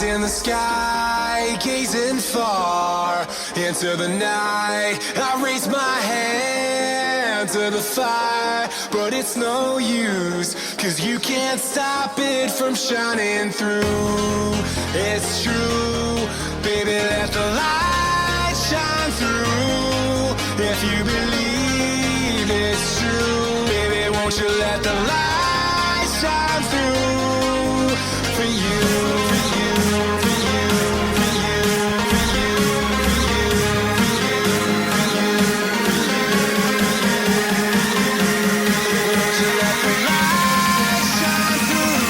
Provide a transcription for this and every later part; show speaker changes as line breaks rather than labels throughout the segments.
in the sky, gazing far into the night. I raise my hand to the fire, but it's no use, 'cause you can't stop it from shining through. It's true, baby, let the light shine through. If you believe it's true, baby, won't you let the light shine through for you, for you, for you, for you, for you, for you, for you, for you, won't you let the light shine through?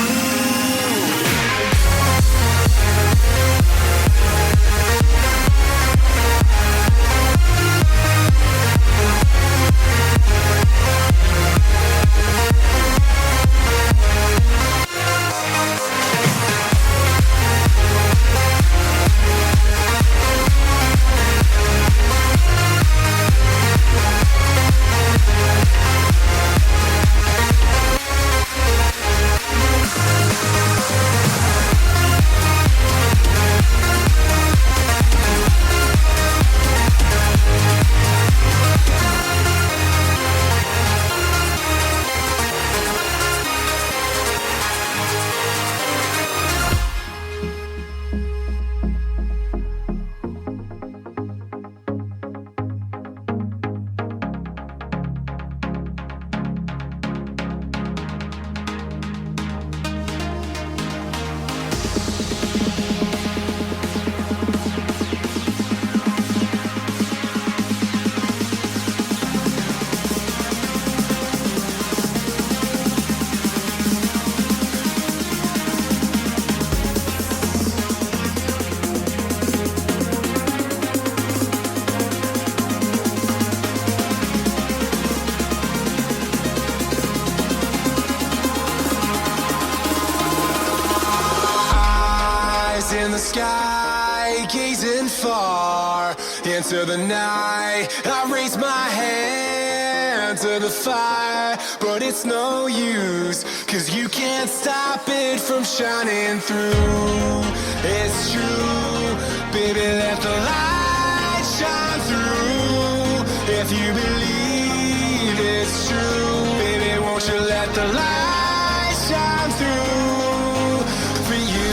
In the sky, gazing far into the night. I raise my hand to the fire, but it's no use, 'cause you can't stop it from shining through. It's true, baby, let the light shine through. If you believe it's true, baby, won't you let the light shine through for you,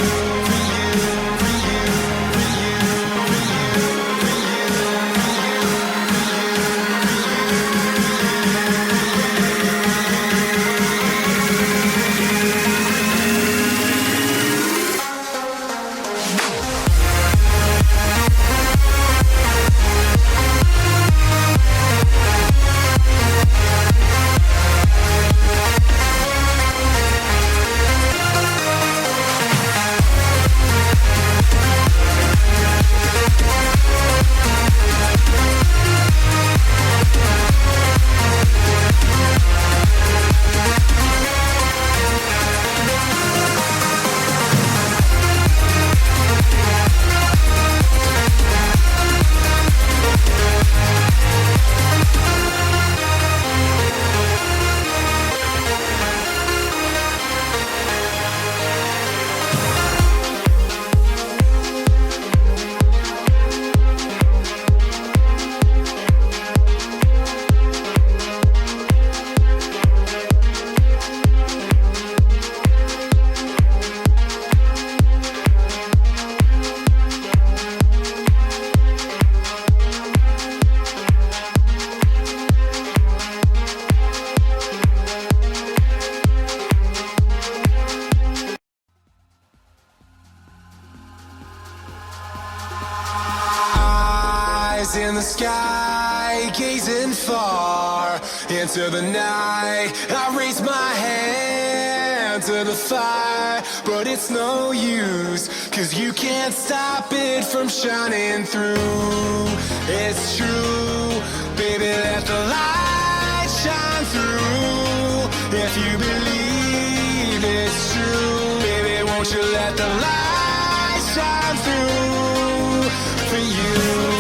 for you, for you, for you, for you, for you, for you, in the sky, gazing far into the night. I raise my hand to the fire, but it's no use, 'cause you can't stop it from shining through. It's true, baby, let the light shine through. If you believe it's true, baby, won't you let the light shine through for you.